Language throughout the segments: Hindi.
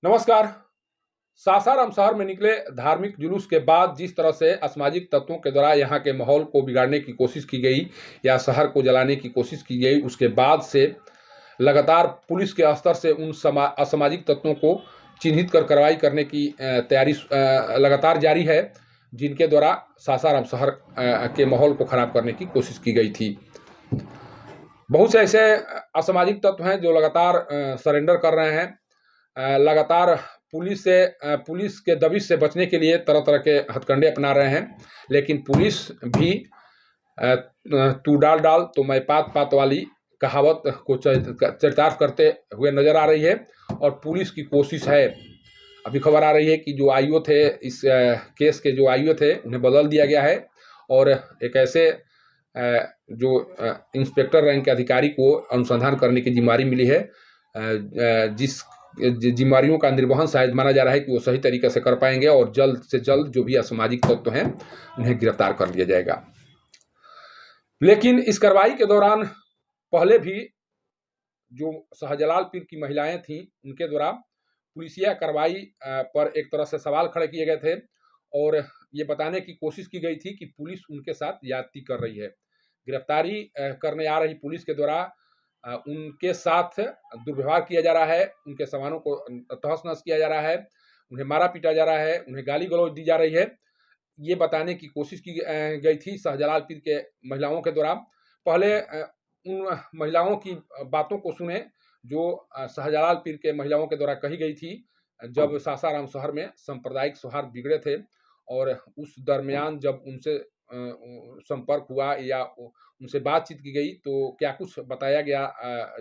नमस्कार। सासाराम शहर में निकले धार्मिक जुलूस के बाद जिस तरह से असामाजिक तत्वों के द्वारा यहाँ के माहौल को बिगाड़ने की कोशिश की गई या शहर को जलाने की कोशिश की गई, उसके बाद से लगातार पुलिस के स्तर से उन असामाजिक तत्वों को चिन्हित कर कार्रवाई करने की तैयारी लगातार जारी है, जिनके द्वारा सासाराम शहर के माहौल को खराब करने की कोशिश की गई थी। बहुत से ऐसे असामाजिक तत्व हैं जो लगातार सरेंडर कर रहे हैं, लगातार पुलिस के दबिश से बचने के लिए तरह तरह के हथकंडे अपना रहे हैं, लेकिन पुलिस भी तू डाल डाल तो मैं पात पात वाली कहावत को चरितार्थ करते हुए नजर आ रही है। और पुलिस की कोशिश है, अभी खबर आ रही है कि जो आईओ थे, इस केस के जो आईओ थे, उन्हें बदल दिया गया है और एक ऐसे जो इंस्पेक्टर रैंक के अधिकारी को अनुसंधान करने की जिम्मेदारी मिली है, जिस जिम्मेदारियों का निर्वहन शायद माना जा रहा है कि वो सही तरीके से कर पाएंगे और जल्द से जल्द जो भी असामाजिक तत्व हैं उन्हें गिरफ्तार कर लिया जाएगा। लेकिन इस कार्रवाई के दौरान पहले भी जो शाहजलाल पीर की महिलाएं थीं, उनके द्वारा पुलिसिया कार्रवाई पर एक तरह से सवाल खड़े किए गए थे और ये बताने की कोशिश की गई थी कि पुलिस उनके साथ ज्यादती कर रही है। गिरफ्तारी करने आ रही पुलिस के द्वारा उनके साथ दुर्व्यवहार किया जा रहा है, उनके सामानों को तहस नहस किया जा रहा है, उन्हें मारा पीटा जा रहा है, उन्हें गाली गलौज दी जा रही है। ये बताने की कोशिश की गई थी शाहजलाल पीर के महिलाओं के द्वारा। पहले उन महिलाओं की बातों को सुने जो शाहजलाल पीर के महिलाओं के द्वारा कही गई थी जब सासाराम शहर में सांप्रदायिक सौहार्द बिगड़े थे, और उस दरमियान जब उनसे संपर्क हुआ या उनसे बातचीत की गई तो क्या कुछ बताया गया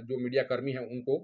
जो मीडिया कर्मी हैं उनको।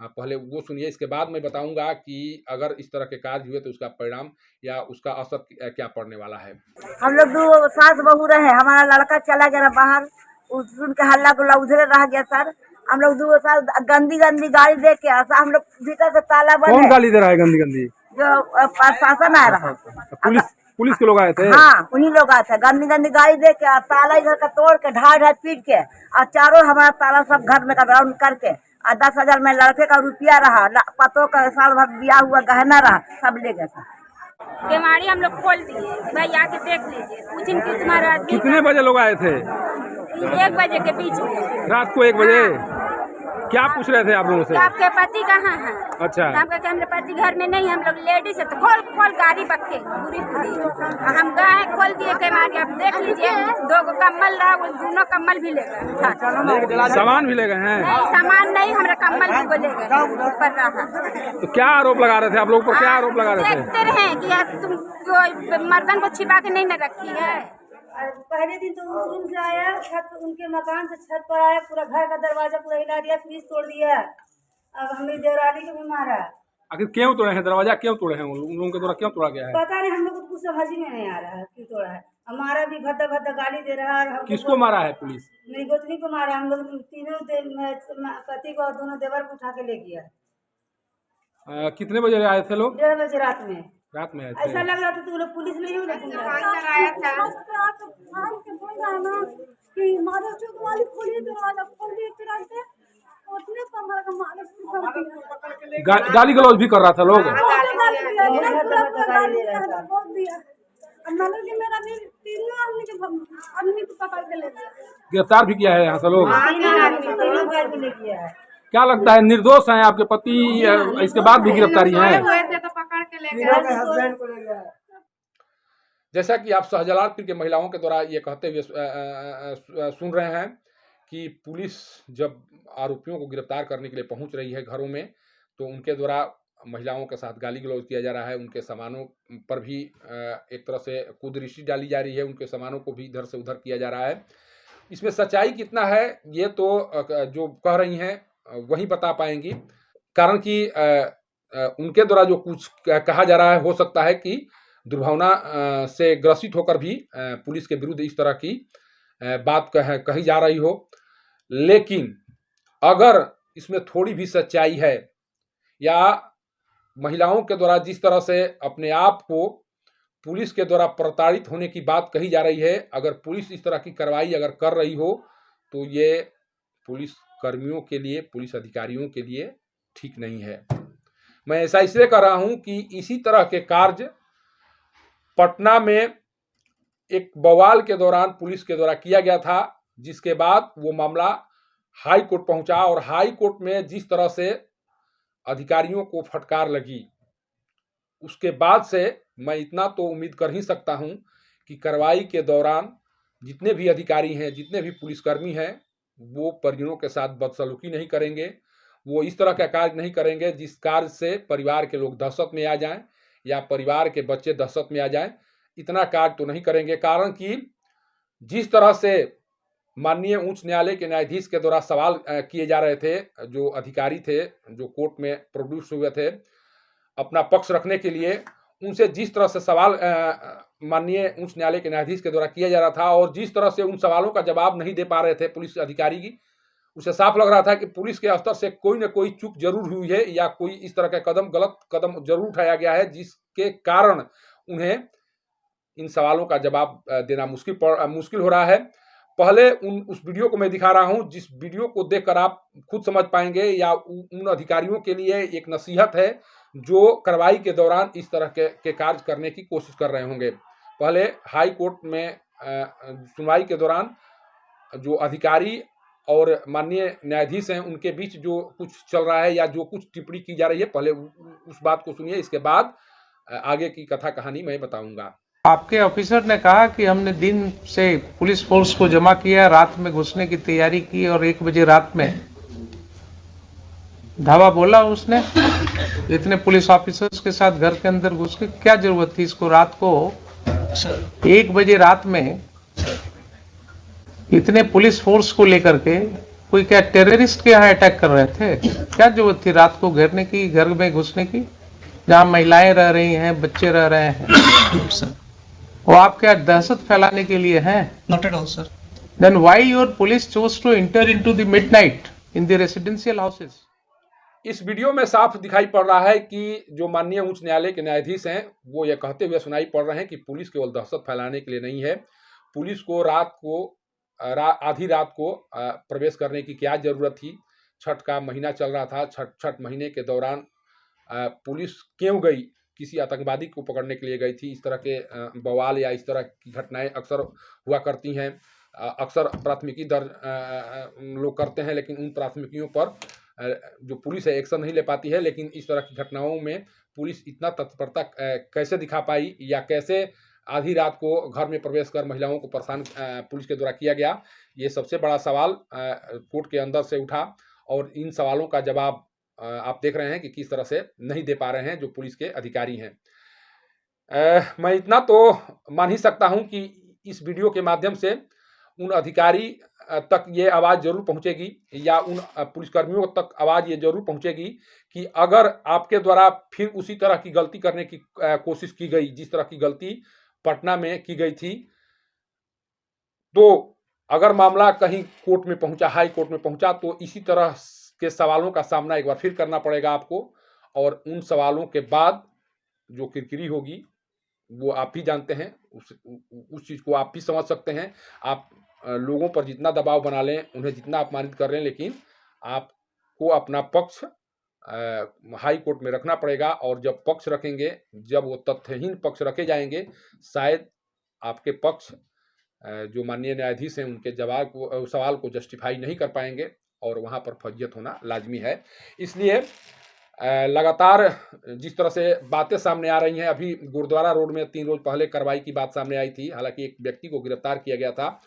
पहले वो सुनिए, इसके बाद मैं बताऊंगा कि अगर इस तरह के कार्य हुए तो उसका परिणाम या उसका असर क्या पड़ने वाला है। हम लोग दो सास बहू रहे, हमारा लड़का चला गया बाहर, सुन के हल्ला गुल्ला उधरे रह गया सर। हम लोग दो साल गंदी गंदी गाड़ी दे के हम लोग भीतर से ताला बंद। कौन गाली दे रहा है गंदी गंदी? जो प्रशासन आ रहा। पुलिस के लोग आए थे? हाँ, उन्हीं लोग आए थे। गंदी गंदी गाड़ी दे के ताला इधर का तोड़ के ढाई ढाई पीट के और चारों हमारा ताला सब घर में का राउंड करके 10,000 में लड़के का रुपया रहा, पतों का साल भर दिया हुआ गहना रहा, सब ले गए। केवाड़ी हम लोग खोल दिए, भाई आके देख लीजिए, पूछिन कि तुम्हारा कितने बजे लोग आए थे? 1 बजे के बीच में। रात को 1 बजे? क्या पूछ रहे थे आप लोगों से? आपके पति कहाँ हैं? अच्छा। हम कहते हमारे पति घर में नहीं, हम लोग लेडीज है तो खोल खोल गाड़ी बक्के पूरी हम गए खोल दिए केवाड़ी, आप देख लीजिए 2 कम्बल रहा, वो दोनों कम्बल भी ले गए। सामान भी ले गए हैं? नहीं, सामान नहीं, हमारा कम्बल भी ले गए ऊपर रहा। तो क्या आरोप लगा रहे थे आप लोग पर? क्या आरोप लगा रहे थे? देखते रहे कि तुम मर्दन को छिपा के नहीं न रखी है। पहले दिन तो उस रूम से आया, छत उनके मकान से छत पर आया, पूरा घर का दरवाजा पूरा हिला दिया, फ्रिज तोड़ दिया। अब हमें देवरानी को भी मारा। आखिर क्यों तोड़े हैं? दरवाजा क्यों तोड़े हैं? उन लोगों के द्वारा क्यों तोड़ा गया है? पता नहीं, हम लोग को कुछ समझ में नहीं आ रहा है क्यों तोड़ा है। हमारा भी भद्दा भद्दा गाली दे रहा है। किसको मारा है पुलिस? मेरी गोतनी को मारा। हम लोग तीनों पति को और दोनों देवर को उठा के ले गया। कितने बजे आए थे लोग? 1:30 बजे रात में। रात में आए थे? ऐसा लग रहा था तो लोग पुलिस नहीं हो रहा गाली गलौज भी कर रहा था लोग? गिरफ्तार भी किया है यहाँ से लोग? क्या लगता है निर्दोष हैं आपके पति, इसके बाद भी गिरफ्तारी है? जैसा कि आप शाहजलाल पीर के महिलाओं के द्वारा ये कहते हुए सुन रहे हैं कि पुलिस जब आरोपियों को गिरफ्तार करने के लिए पहुंच रही है घरों में, तो उनके द्वारा महिलाओं के साथ गाली गलौज किया जा रहा है, उनके सामानों पर भी एक तरह से कुदृष्टि डाली जा रही है, उनके सामानों को भी इधर से उधर किया जा रहा है। इसमें सच्चाई कितना है ये तो जो कह रही हैं वही बता पाएंगी, कारण कि उनके द्वारा जो कुछ कहा जा रहा है हो सकता है कि दुर्भावना से ग्रसित होकर भी पुलिस के विरुद्ध इस तरह की बात कही जा रही हो। लेकिन अगर इसमें थोड़ी भी सच्चाई है या महिलाओं के द्वारा जिस तरह से अपने आप को पुलिस के द्वारा प्रताड़ित होने की बात कही जा रही है, अगर पुलिस इस तरह की कार्रवाई अगर कर रही हो तो ये पुलिस कर्मियों के लिए, पुलिस अधिकारियों के लिए ठीक नहीं है। मैं ऐसा इसलिए कर रहा हूं कि इसी तरह के कार्य पटना में एक बवाल के दौरान पुलिस के द्वारा किया गया था, जिसके बाद वो मामला हाई कोर्ट पहुंचा और हाई कोर्ट में जिस तरह से अधिकारियों को फटकार लगी, उसके बाद से मैं इतना तो उम्मीद कर ही सकता हूं कि कार्रवाई के दौरान जितने भी अधिकारी हैं, जितने भी पुलिसकर्मी हैं, वो परिजनों के साथ बदसलूकी नहीं करेंगे, वो इस तरह का कार्य नहीं करेंगे जिस कार्य से परिवार के लोग दहशत में आ जाएं या परिवार के बच्चे दहशत में आ जाएं। इतना कार्य तो नहीं करेंगे, कारण कि जिस तरह से माननीय उच्च न्यायालय के न्यायाधीश के द्वारा सवाल किए जा रहे थे, जो अधिकारी थे जो कोर्ट में प्रोड्यूस हुए थे अपना पक्ष रखने के लिए, उनसे जिस तरह से सवाल माननीय उच्च न्यायालय के न्यायाधीश के द्वारा किया जा रहा था और जिस तरह से उन सवालों का जवाब नहीं दे पा रहे थे पुलिस अधिकारी की, उसे साफ लग रहा था कि पुलिस के स्तर से कोई न कोई चूक जरूर हुई है या कोई इस तरह का गलत कदम जरूर उठाया गया है, जिसके कारण उन्हें इन सवालों का जवाब देना मुश्किल हो रहा है। पहले उस वीडियो को मैं दिखा रहा हूं, जिस वीडियो को देखकर आप खुद समझ पाएंगे या उन अधिकारियों के लिए एक नसीहत है जो कार्रवाई के दौरान इस तरह के कार्य करने की कोशिश कर रहे होंगे। पहले हाई कोर्ट में सुनवाई के दौरान जो अधिकारी और माननीय न्यायाधीश हैं उनके बीच जो कुछ चल रहा है या जो कुछ टिप्पणी की जा रही है, पहले उस बात को सुनिए, इसके बाद आगे की कथा कहानी मैं बताऊंगा। आपके ऑफिसर ने कहा कि हमने दिन से पुलिस फोर्स को जमा किया, रात में घुसने की तैयारी की और 1 बजे रात में धावा बोला उसने। इतने पुलिस ऑफिसर्स के साथ घर के अंदर घुस के क्या जरूरत थी इसको? रात को 1 बजे रात में इतने पुलिस फोर्स को लेकर के कोई क्या टेररिस्ट के यहाँ अटैक कर रहे थे? क्या जरूरत थी रात को घेरने की, घर में घुसने की, जहाँ महिलाएं रह रही हैं, बच्चे रह रहे हैं? वो आप क्या दहशत फैलाने के लिए हैं? Not at all, sir. Then why your police chose to enter into the midnight in the residential houses? इस वीडियो में साफ दिखाई पड़ रहा है कि जो माननीय उच्च न्यायालय के न्यायाधीश हैं वो ये कहते हुए सुनाई पड़ रहे हैं कि पुलिस केवल दहशत फैलाने के लिए नहीं है, पुलिस को आधी रात को प्रवेश करने की क्या जरूरत थी? छठ का महीना चल रहा था, छठ महीने के दौरान पुलिस क्यों गई? किसी आतंकवादी को पकड़ने के लिए गई थी? इस तरह के बवाल या इस तरह की घटनाएं अक्सर हुआ करती हैं। अक्सर प्राथमिकी दर्ज लोग करते हैं, लेकिन उन प्राथमिकियों पर जो पुलिस है एक्शन नहीं ले पाती है। लेकिन इस तरह की घटनाओं में पुलिस इतना तत्परता कैसे दिखा पाई या कैसे आधी रात को घर में प्रवेश कर महिलाओं को परेशान पुलिस के द्वारा किया गया, ये सबसे बड़ा सवाल कोर्ट के अंदर से उठा। और इन सवालों का जवाब आप देख रहे हैं कि किस तरह से नहीं दे पा रहे हैं जो पुलिस के अधिकारी हैं। मैं इतना तो मान ही सकता हूं कि इस वीडियो के माध्यम से उन अधिकारी तक ये आवाज़ जरूर पहुंचेगी या उन पुलिसकर्मियों तक आवाज़ ये जरूर पहुंचेगी कि अगर आपके द्वारा फिर उसी तरह की गलती करने की कोशिश की गई जिस तरह की गलती पटना में की गई थी, तो अगर मामला कहीं कोर्ट में पहुंचा, हाई कोर्ट में पहुंचा, तो इसी तरह के सवालों का सामना एक बार फिर करना पड़ेगा आपको। और उन सवालों के बाद जो किरकिरी होगी वो आप भी जानते हैं, उस चीज़ को आप भी समझ सकते हैं। आप लोगों पर जितना दबाव बना लें, उन्हें जितना अपमानित कर लें, लेकिन आपको अपना पक्ष हाई कोर्ट में रखना पड़ेगा। और जब पक्ष रखेंगे, जब वो तथ्यहीन पक्ष रखे जाएंगे, शायद आपके पक्ष जो माननीय न्यायाधीश हैं उनके सवाल को जस्टिफाई नहीं कर पाएंगे और वहाँ पर फौजियत होना लाजमी है। इसलिए लगातार जिस तरह से बातें सामने आ रही हैं, अभी गुरुद्वारा रोड में 3 रोज पहले कार्रवाई की बात सामने आई थी, हालांकि एक व्यक्ति को गिरफ्तार किया गया था।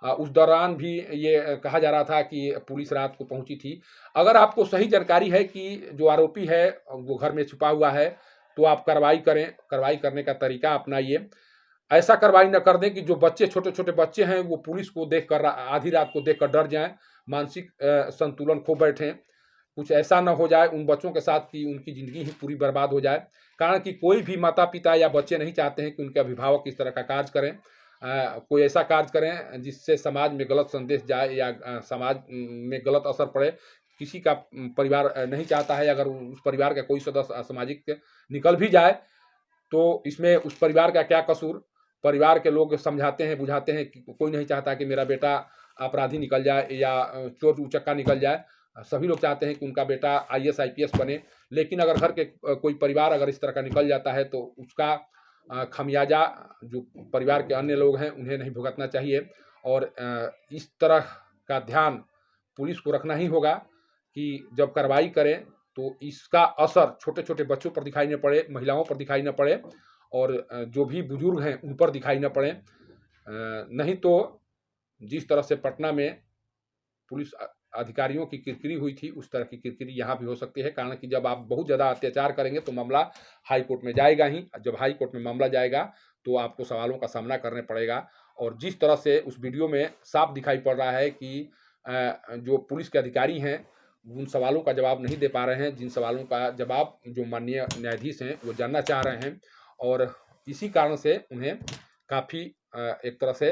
उस दौरान भी ये कहा जा रहा था कि पुलिस रात को पहुंची थी। अगर आपको सही जानकारी है कि जो आरोपी है वो घर में छुपा हुआ है, तो आप कार्रवाई करें, कार्रवाई करने का तरीका अपनाइए। ऐसा कार्रवाई न कर दें कि जो बच्चे, छोटे छोटे बच्चे हैं, वो पुलिस को देखकर आधी रात को देखकर डर जाएं, मानसिक संतुलन खो बैठें। कुछ ऐसा न हो जाए उन बच्चों के साथ कि उनकी ज़िंदगी ही पूरी बर्बाद हो जाए। कारण कि कोई भी माता पिता या बच्चे नहीं चाहते हैं कि उनके अभिभावक इस तरह का कार्य करें, कोई ऐसा कार्य करें जिससे समाज में गलत संदेश जाए या समाज में गलत असर पड़े। किसी का परिवार नहीं चाहता है अगर उस परिवार का कोई सदस्य असामाजिक निकल भी जाए तो इसमें उस परिवार का क्या कसूर। परिवार के लोग समझाते हैं, बुझाते हैं कि कोई नहीं चाहता कि मेरा बेटा अपराधी निकल जाए या चोर उचक्का निकल जाए। सभी लोग चाहते हैं कि उनका बेटा IAS IPS बने, लेकिन अगर घर के कोई परिवार अगर इस तरह का निकल जाता है तो उसका खमियाजा जो परिवार के अन्य लोग हैं उन्हें नहीं भुगतना चाहिए। और इस तरह का ध्यान पुलिस को रखना ही होगा कि जब कार्रवाई करें तो इसका असर छोटे छोटे बच्चों पर दिखाई न पड़े, महिलाओं पर दिखाई न पड़े, और जो भी बुजुर्ग हैं उन पर दिखाई न पड़े। नहीं तो जिस तरह से पटना में पुलिस अधिकारियों की किरकिरी हुई थी उस तरह की किरकिरी यहाँ भी हो सकती है। कारण कि जब आप बहुत ज़्यादा अत्याचार करेंगे तो मामला हाई कोर्ट में जाएगा ही। जब हाई कोर्ट में मामला जाएगा तो आपको सवालों का सामना करने पड़ेगा। और जिस तरह से उस वीडियो में साफ दिखाई पड़ रहा है कि जो पुलिस के अधिकारी हैं उन सवालों का जवाब नहीं दे पा रहे हैं, जिन सवालों का जवाब जो माननीय न्यायाधीश हैं वो जानना चाह रहे हैं, और इसी कारण से उन्हें काफ़ी एक तरह से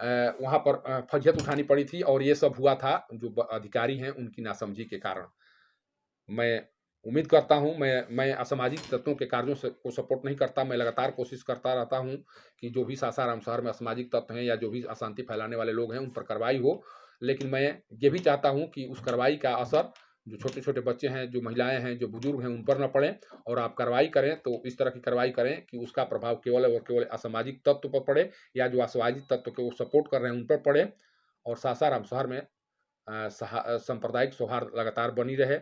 वहाँ पर फजीहत उठानी पड़ी थी। और ये सब हुआ था जो अधिकारी हैं उनकी नासमझी के कारण। मैं उम्मीद करता हूँ, मैं असामाजिक तत्वों के कार्यों से को सपोर्ट नहीं करता। मैं लगातार कोशिश करता रहता हूँ कि जो भी सासाराम शहर में असामाजिक तत्व हैं या जो भी अशांति फैलाने वाले लोग हैं उन पर कार्रवाई हो। लेकिन मैं ये भी चाहता हूँ कि उस कार्रवाई का असर जो छोटे छोटे बच्चे हैं, जो महिलाएं हैं, जो बुजुर्ग हैं उन पर न पड़े। और आप कार्रवाई करें तो इस तरह की कार्रवाई करें कि उसका प्रभाव केवल और केवल असामाजिक तत्व पर पड़े, या जो असामाजिक तत्व को सपोर्ट कर रहे हैं उन पर पड़े। और सासाराम शहर में सांप्रदायिक सौहार्द लगातार बनी रहे,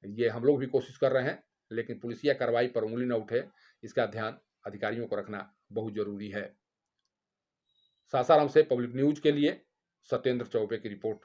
ये हम लोग भी कोशिश कर रहे हैं। लेकिन पुलिसिया कार्रवाई पर उंगली न उठे, इसका ध्यान अधिकारियों को रखना बहुत जरूरी है। सासाराम से पब्लिक न्यूज के लिए सत्येंद्र चौबे की रिपोर्ट।